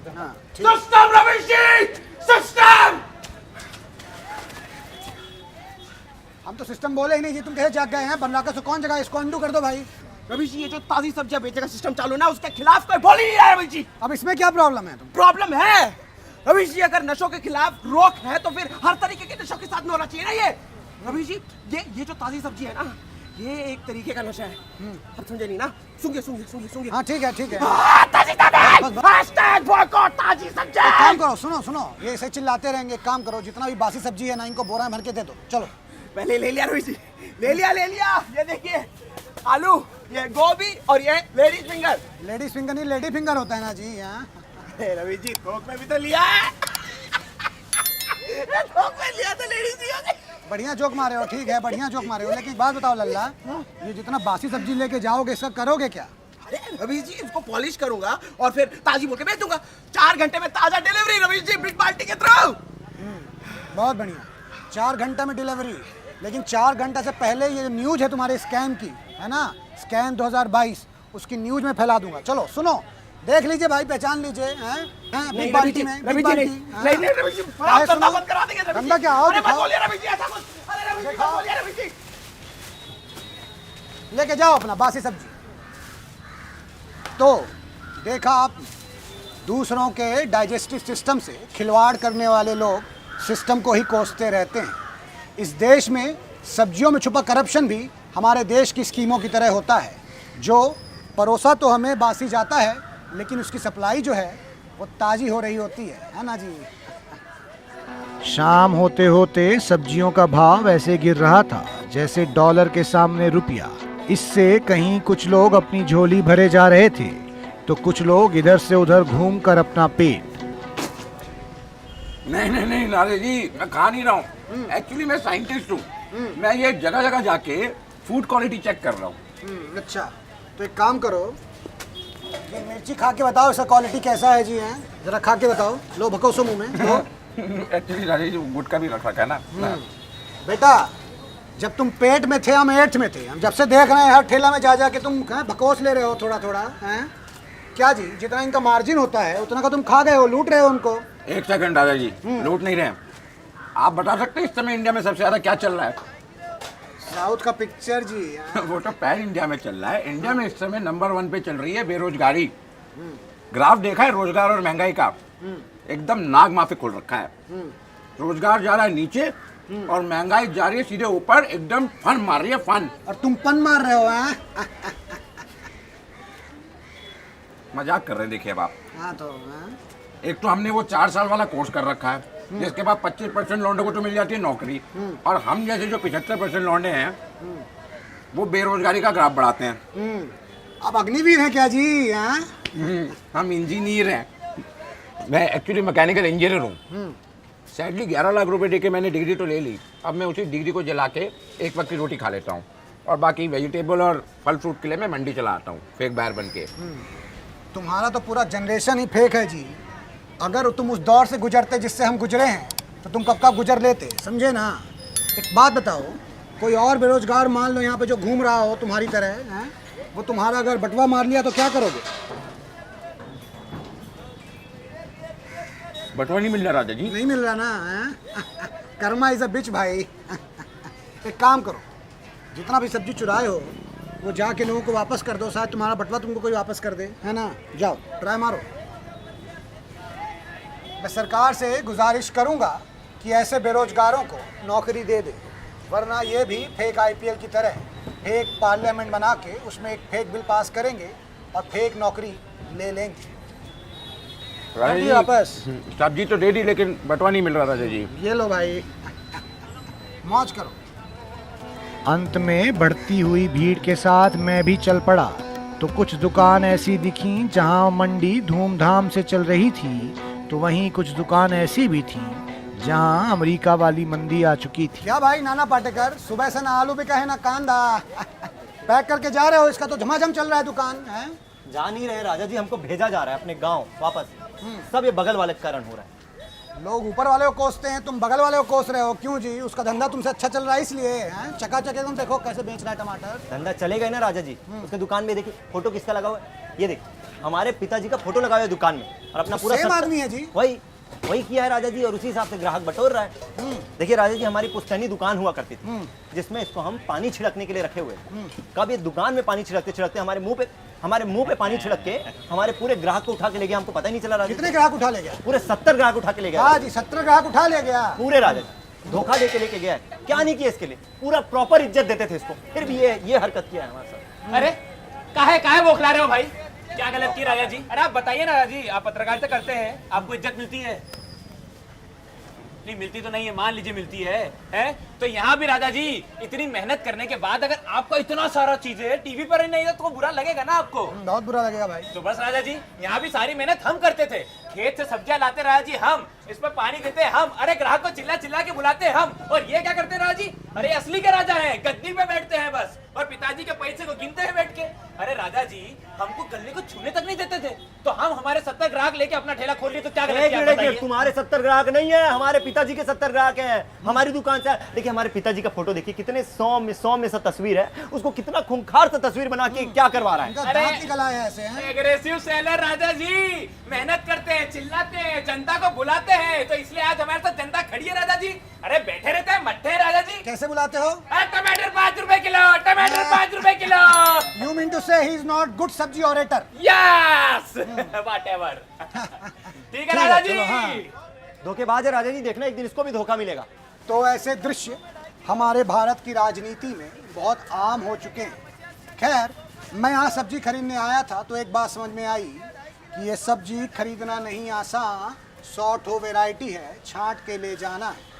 हाँ, system Ramesh ji, system. हम तो सिस्टम बोले ही नहीं जी, तुम कैसे जाग गए हैं? बन रहा कौन जगह, इसको अंडू कर दो भाई। रमेश जी, ये जो ताजी सब्जियां बेचने का सिस्टम चालू ना, उसके खिलाफ कोई बोल ही नहीं रहा है रमेश जी। अब इसमें क्या प्रॉब्लम है? तुम प्रॉब्लम है रमेश जी, अगर नशों के खिलाफ रोक है तो फिर हर तरीके के नशों के साथ में होना चाहिए ना ये। रमेश जी, ये जो ताजी सब्जी है ना, ये एक तरीके का नशा है। आप समझे नहीं ना? सुनिए। हाँ ठीक है ठीक है। ताजी सब्जी, हैशटैग बॉयकॉट ताजी सब्जी। एक काम करो, सुनो, ये ऐसे चिल्लाते रहेंगे। एक काम करो, जितना भी बासी सब्जी है ना, इनको बोरा में भर के दे दो। चलो पहले ले लिया रमेश जी, ले लिया। ये देखिए, आलू, ये गोभी और ये लेडीज फिंगर। लेडीज फिंगर नहीं, लेडी फिंगर होता है ना जी। यहाँ रवि जी, थोक में भी तो लिया है। थोक में लिया तो लेडीज ही होगी। बढ़िया जोक मारे हो, ठीक है, बढ़िया जोक मारे हो। लेकिन एक बात बताओ लल्ला, ये जितना बासी सब्जी लेके जाओगे, इसका करोगे क्या? अरे रवि जी, इसको पॉलिश करूंगा और फिर ताजी बोल के बेच दूंगा। 4 घंटे में ताजा delivery Ravi ji, big party के थ्रू। बहुत बढ़िया, 4 घंटे में डिलीवरी। लेकिन 4 घंटे से पहले ये न्यूज है तुम्हारे स्कैम की, है ना, स्कैम 2022, उसकी न्यूज में फैला दूंगा। चलो सुनो, देख लीजिए भाई, पहचान लीजिए। बिग बाल्टी में, बिग बाल्टी। नहीं रवि जी, आप धंधा बंद करा देंगे रवि जी। धंधा क्या? आओ अरे मत दिखाओ, बोलिए रवि जी ऐसा कुछ। अरे रवि जी, मत बोलिए रवि जी। लेके जाओ अपना बासी सब्जी। तो देखा आपने, दूसरों के डाइजेस्टिव सिस्टम से खिलवाड़ करने वाले लोग सिस्टम को ही कोसते रहते हैं। इस देश में सब्जियों में छुपा करप्शन भी हमारे देश की स्कीमों की तरह होता है, जो परोसा तो हमें बासी जाता है, लेकिन उसकी सप्लाई जो है वो ताज़ी हो रही होती है ना जी। शाम होते होते सब्जियों का भाव ऐसे गिर रहा था जैसे डॉलर के सामने रुपया। इससे कहीं कुछ लोग अपनी झोली भरे जा रहे थे, तो कुछ लोग इधर से उधर घूमकर अपना पेट। नहीं नारे जी, मैं खा नहीं रहा हूँ। एक्चुअली मैं साइंटिस्ट हूँ। मैं ये जगह जगह जाके फूड क्वालिटी चेक कर रहा हूँ। अच्छा, तो एक काम करो, ये मिर्ची खा के बताओ इसका क्वालिटी कैसा है जी। हैं जरा खा के बताओ, लो भकोसो मुंह में। लो। एक्चुअली राजेश जी, गुटका भी रख रखा है ना। बेटा, जब तुम पेट में थे हम 8th में थे। हम जब से देख रहे हैं हर ठेला में जा के तुम भकोस ले रहे हो थोड़ा थोड़ा। हैं क्या जी, जितना इनका मार्जिन होता है उतना का तुम खा गए हो, लूट रहे हो उनको। एक सेकंड राजा जी, लूट नहीं रहे हैं। आप बता सकते हैं इस समय इंडिया में सबसे ज्यादा क्या चल रहा है? साउथ का पिक्चर जी। वो तो पैन इंडिया में चल रहा है। इंडिया में इस समय नंबर 1 पे चल रही है बेरोजगारी। ग्राफ देखा है रोजगार और महंगाई का? एकदम नाग माफी खोल रखा है। रोजगार जा रहा है नीचे और महंगाई जा रही है सीधे ऊपर। एकदम फन मार रही है, फन। और तुम पन मार रहे हो। हैं मजाक कर रहे हैं, देखिए अब आप। हाँ तो एक तो हमने वो 4 साल वाला कोर्स कर रखा है, जिसके बाद 25% लौंडे को तो मिल जाती है नौकरी, और हम जैसे जो 75% लौंडे हैं वो बेरोजगारी का ग्राफ बढ़ाते हैं। अब अग्निवीर है क्या जी? हैं हम इंजीनियर हैं। मैं एक्चुअली मैकेनिकल इंजीनियर हूँ। सैडली 11 लाख रुपए देके मैंने डिग्री तो ले ली। अब मैं उसी डिग्री को जला के एक वक्त की रोटी खा लेता हूँ, और बाकी वेजिटेबल और फल फ्रूट के लिए मैं मंडी चला आता हूँ फेक बायर बन के। तुम्हारा तो पूरा जनरेशन ही फेक है जी। अगर तुम उस दौर से गुजरते जिससे हम गुजरे हैं, तो तुम कब का गुजर लेते, समझे ना। एक बात बताओ, कोई और बेरोजगार मान लो यहाँ पे जो घूम रहा हो तुम्हारी तरह, हैं वो तुम्हारा अगर बटवा मार लिया तो क्या करोगे? बटवा नहीं मिल रहा राजा जी। नहीं मिल रहा ना। हैं कर्मा इज अ बिच भाई। एक काम करो, जितना भी सब्जी चुराए हो वो जाके लोगों को वापस कर दो, शायद तुम्हारा बटवा तुमको कोई वापस कर दे, है ना। जाओ ट्राई मारो। मैं सरकार से गुजारिश करूंगा कि ऐसे बेरोजगारों को नौकरी दे दे, वरना ये भी फेक IPL की तरह फेक पार्लियामेंट बना के उसमें एक फेक बिल पास करेंगे और फेक नौकरी ले लेंगे। राजा जी वापस सब्जी तो दे दी, लेकिन बटवा नहीं मिल रहा राजा जी। ये लो भाई, मौज करो। अंत में बढ़ती हुई भीड़ के साथ मैं भी चल पड़ा, तो कुछ दुकान ऐसी दिखी जहां मंडी धूमधाम से चल रही थी, तो वहीं कुछ दुकान ऐसी भी थी जहां अमेरिका वाली मंदी आ चुकी थी। क्या भाई नाना पाटेकर, सुबह से ना आलू बिका है ना कांदा। पैक करके जा रहे हो, इसका तो झमाझम चल रहा है दुकान। है जा नहीं रहे राजा जी, हमको भेजा जा रहा है अपने गांव वापस। सब ये बगल वाले के कारण हो रहा है। लोग ऊपर वाले को कोसते हैं, तुम बगल वाले को कोस रहे हो। क्यों जी? उसका धंधा तुमसे अच्छा चल रहा है इसलिए। हैं चकाचक एकदम, देखो कैसे बेच रहा है टमाटर। धंधा चलेगा ही ना राजा जी। उसके दुकान में देखिए फोटो किसका लगा हुआ है, ये देखिए। हमारे पिताजी का फोटो लगाया है दुकान में और अपना पूरा सेम आदमी है जी। वही किया है राजा जी, और उसी हिसाब से ग्राहक बटोर रहा है। देखिए राजा जी, हमारी पुश्तैनी दुकान हुआ करती थी जिसमें इसको हम पानी छिड़कने के लिए रखे हुए थे। कब ये दुकान में पानी छिड़कते छिड़कते हमारे मुंह पे पानी छिड़क के हमारे पूरे ग्राहक को उठा के ले गया, हमको पता ही नहीं चला। राजा कितने ग्राहक उठा ले गया? पूरे 70 ग्राहक उठा के ले गया। हाँ जी, 70 ग्राहक उठा ले गया पूरे राजा जी, धोखा दे के लेके गया है। क्या नहीं किया इसके लिए, पूरा प्रॉपर इज्जत देते थे इसको, फिर भी ये हरकत किया है हमारे साथ। अरे काहे बौखला रहे हो भाई? क्या गलत की राजा जी? अरे आप बताइए ना राजा जी, आप पत्रकारिता करते हैं, आपको इज्जत मिलती है? नहीं मिलती तो नहीं है, मान लीजिए मिलती है? तो यहाँ भी राजा जी इतनी मेहनत करने के बाद अगर आपको इतना सारा चीजें टीवी पर ही नहीं है तो बुरा लगेगा ना आपको? बहुत बुरा लगेगा भाई। तो बस राजा जी, यहाँ भी सारी मेहनत हम करते थे, खेत से सब्जियां लाते राजा जी हम, इस पर पानी देते हम, अरे ग्राहक को चिल्ला चिल्ला के बुलाते हम, और ये क्या करते राजा जी? अरे असली के राजा हैं, गद्दी पे बैठते हैं बस, और पिताजी के पैसे को गिनते हैं बैठ के। अरे राजा जी, हमको गले को छूने तक नहीं देते थे, तो हम हमारे 70 ग्राहक लेके अपना ठेला खोल लिए तो क्या गलत किया बताइए? तुम्हारे 70 ग्राहक नहीं है, हमारे पिताजी के 70 ग्राहक हैं। हमारी दुकान से देखिए, हमारे पिताजी का फोटो देखिए, कितने 100 में सा तस्वीर है, उसको कितना खूंखार सा तस्वीर बना के क्या करवा रहा है। इनका दांत निकल आया ऐसे हैं। एग्रेसिव सेलर राजा जी, मेहनत करते हैं, चिल्लाते हैं, जनता को बुलाते हैं, तो इसलिए आज हमारे साथ जनता खड़ी है राजा जी। अरे बैठे रहते हैं मट्ठे हैं राजा जी। कैसे बुलाते हो? टमाटर 5 रुपए किलो, टमाटर 5 रुपए kilo. You mean to say he is not good सब्जी orator? Yes whatever. ठीक है राजा जी। धोखेबाज है राजा जी, देखना एक दिन इसको भी धोखा मिलेगा। तो ऐसे दृश्य हमारे भारत की राजनीति में बहुत आम हो चुके हैं। खैर, मैं यहाँ सब्जी खरीदने आया था तो एक बात समझ में आई कि ये सब्जी खरीदना नहीं आसान, 100 ठो वैरायटी है, छांट के ले जाना है।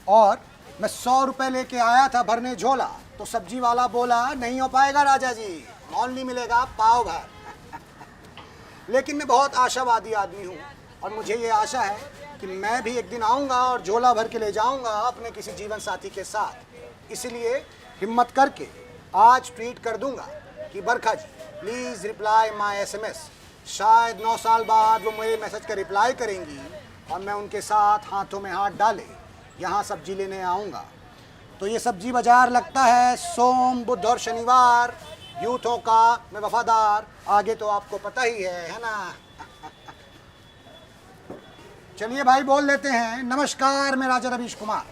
और मैं 100 रुपये लेके आया था भरने झोला, तो सब्जी वाला बोला नहीं हो पाएगा राजा जी, ओनली मिलेगा पाव भर। लेकिन मैं बहुत आशावादी आदमी हूँ और मुझे ये आशा है कि मैं भी एक दिन आऊँगा और झोला भर के ले जाऊँगा अपने किसी जीवन साथी के साथ। इसलिए हिम्मत करके आज ट्वीट कर दूँगा कि बरखा जी प्लीज़ रिप्लाई माई SMS। शायद 9 साल बाद वो मेरे मैसेज का रिप्लाई करेंगी और मैं उनके साथ हाथों में हाथ डाले यहाँ सब्जी लेने आऊँगा। तो ये सब्जी बाज़ार लगता है सोम, बुध और शनिवार। यूथों का मैं वफादार, आगे तो आपको पता ही है ना? चलिए भाई बोल लेते हैं, नमस्कार, मैं राजा रवीश कुमार।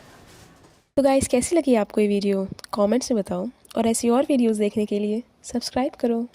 तो गाइस, कैसी लगी आपको ये वीडियो? कमेंट्स में बताओ, और ऐसी और वीडियोस देखने के लिए सब्सक्राइब करो।